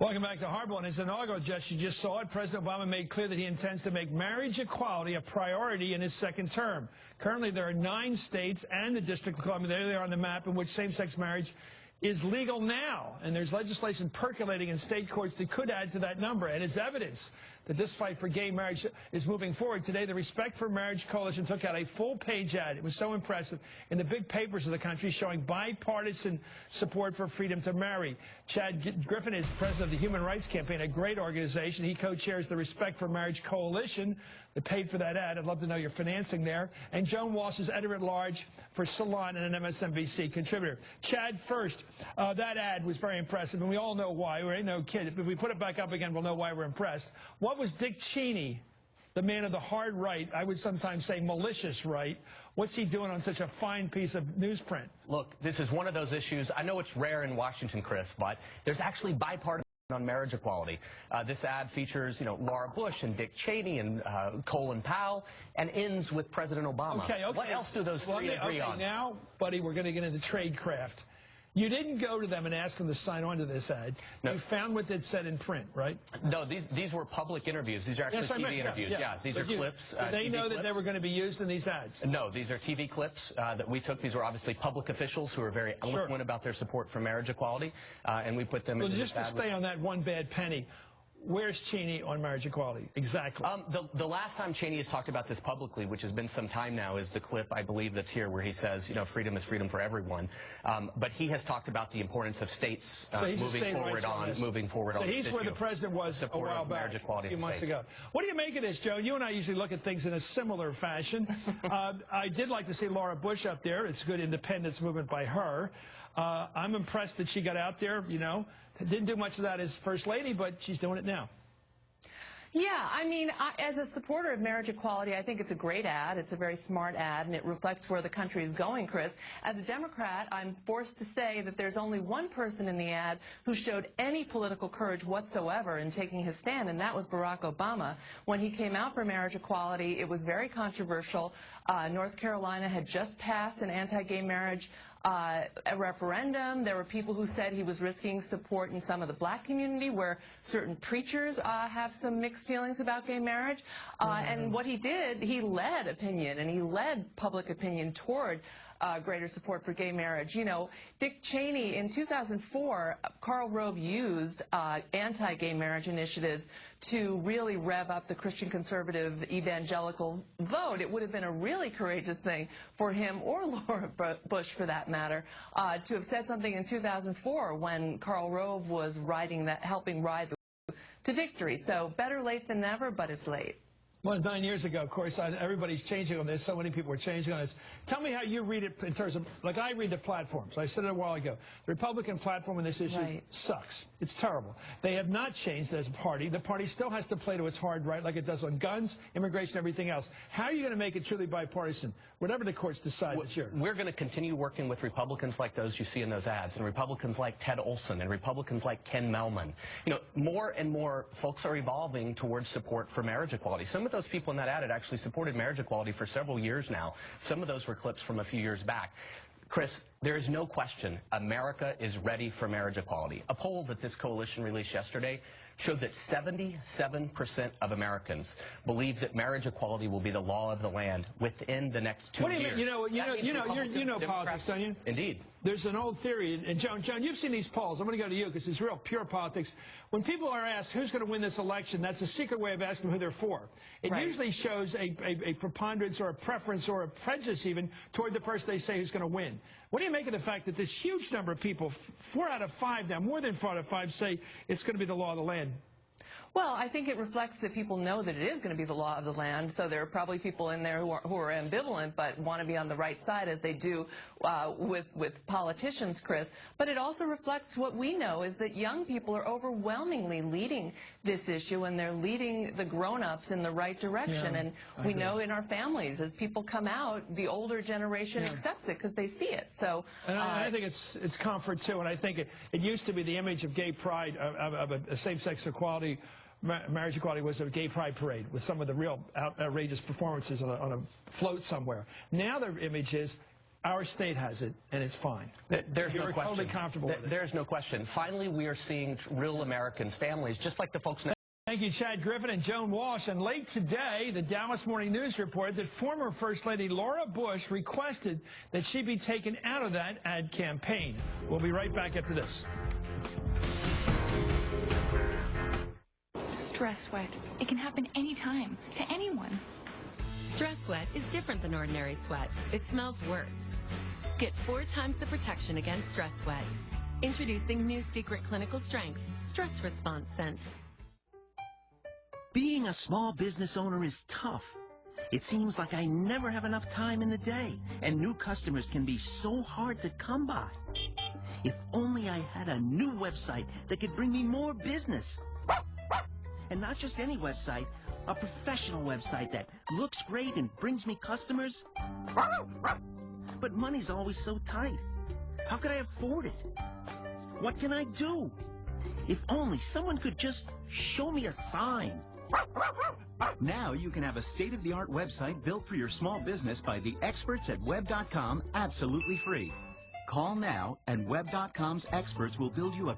Welcome back to Hardball. In his inaugural address, you just saw it. President Obama made clear that he intends to make marriage equality a priority in his second term. Currently, there are 9 states and the District of Columbia, there they are on the map, in which same-sex marriage is legal now. And there's legislation percolating in state courts that could add to that number. And it's evidence that this fight for gay marriage is moving forward. Today, the Respect for Marriage Coalition took out a full-page ad. It was so impressive in the big papers of the country showing bipartisan support for freedom to marry. Chad Griffin is president of the Human Rights Campaign, a great organization. He co-chairs the Respect for Marriage Coalition that paid for that ad. I'd love to know your financing there. And Joan Walsh is editor-at-large for Salon and an MSNBC contributor. Chad, first, that ad was very impressive, and we all know why. We ain't no kid. If we put it back up again, we'll know why we're impressed. What was Dick Cheney, the man of the hard right, I would sometimes say malicious right, what's he doing on such a fine piece of newsprint? Look, this is one of those issues. I know it's rare in Washington, Chris, but there's actually bipartisan on marriage equality. This ad features, Laura Bush and Dick Cheney and Colin Powell, and ends with President Obama. Okay. What else do those three agree on? Now, buddy, we're going to get into tradecraft. You didn't go to them and ask them to sign on to this ad. No. You found what it said in print, right? No, these were public interviews. These are actually TV interviews. Yeah, these are clips. Did they know that they were going to be used in these ads? No, these are TV clips that we took. These were obviously public officials who are very eloquent about their support for marriage equality, and we put them in just to stay on that one bad penny. Where's Cheney on marriage equality? Exactly. The last time Cheney has talked about this publicly, which has been some time now, is the clip, I believe, that's here where he says, freedom is freedom for everyone. But he has talked about the importance of states moving forward on this issue. So he's where the president was a while back, a few months ago. What do you make of this, Joe? You and I usually look at things in a similar fashion. I did like to see Laura Bush up there. It's good independence movement by her. I'm impressed that she got out there, Didn't do much of that as First Lady, but she's doing it now. Yeah, I mean, as a supporter of marriage equality, I think it's a great ad. It's a very smart ad, and it reflects where the country is going, Chris. As a Democrat, I'm forced to say that there's only one person in the ad who showed any political courage whatsoever in taking his stand, and that was Barack Obama. When he came out for marriage equality, it was very controversial. North Carolina had just passed an anti-gay marriage a referendum. There were people who said he was risking support in some of the black community where certain preachers have some mixed feelings about gay marriage. And what he did, he led opinion, and he led public opinion toward greater support for gay marriage. Dick Cheney, in 2004, Karl Rove used anti-gay marriage initiatives to really rev up the Christian conservative evangelical vote. It would have been a really courageous thing for him, or Laura Bush for that matter, to have said something in 2004 when Karl Rove was helping ride to victory. So better late than never, but it's late. Well, 9 years ago, of course, everybody's changing on this. So many people are changing on this. Tell me how you read it in terms of, like I read the platforms. I said it a while ago. The Republican platform on this issue sucks. It's terrible. They have not changed as a party. The party still has to play to its hard right like it does on guns, immigration, everything else. How are you going to make it truly bipartisan, whatever the courts decide this year? We're going to continue working with Republicans like those you see in those ads, and Republicans like Ted Olson, and Republicans like Ken Mellman. More and more folks are evolving towards support for marriage equality. Some of those people in that ad had actually supported marriage equality for several years now. Some of those were clips from a few years back. Chris, there is no question America is ready for marriage equality. A poll that this coalition released yesterday showed that 77% of Americans believe that marriage equality will be the law of the land within the next 2 years. What do you mean? You know politics, don't you? Indeed. There's an old theory, and Joan, you've seen these polls. I'm going to go to you because it's real pure politics. When people are asked who's going to win this election, that's a secret way of asking who they're for. It usually shows a preponderance or a preference or a prejudice even toward the person they say who's going to win. What do you make of the fact that this huge number of people, 4 out of 5 now, more than 4 out of 5, say it's going to be the law of the land? Well, I think it reflects that people know that it is going to be the law of the land, so there are probably people in there who are ambivalent but want to be on the right side, as they do with politicians, Chris. But it also reflects what we know is that young people are overwhelmingly leading this issue, and they're leading the grown-ups in the right direction. And we know in our families, as people come out, the older generation accepts it because they see it. So, and I think it's comfort, too, and I think it used to be the image of gay pride, of a same-sex equality. Marriage equality was a gay pride parade with some of the real outrageous performances on a float somewhere. Now the image is Our state has it, and it's fine. There's no question. Totally comfortable with it. There's no question. Finally, we are seeing real Americans, families, just like the folks now. Thank you, Chad Griffin and Joan Walsh. And late today, the Dallas Morning News reported that former First Lady Laura Bush requested that she be taken out of that ad campaign. We'll be right back after this. Stress sweat. It can happen anytime, to anyone. Stress sweat is different than ordinary sweat. It smells worse. Get 4 times the protection against stress sweat. Introducing new Secret Clinical Strength Stress Response Scent. Being a small business owner is tough. It seems like I never have enough time in the day, and new customers can be so hard to come by. If only I had a new website that could bring me more business. And not just any website, a professional website that looks great and brings me customers. But money's always so tight. How could I afford it? What can I do? If only someone could just show me a sign. Now you can have a state-of-the-art website built for your small business by the experts at Web.com absolutely free. Call now and Web.com's experts will build you a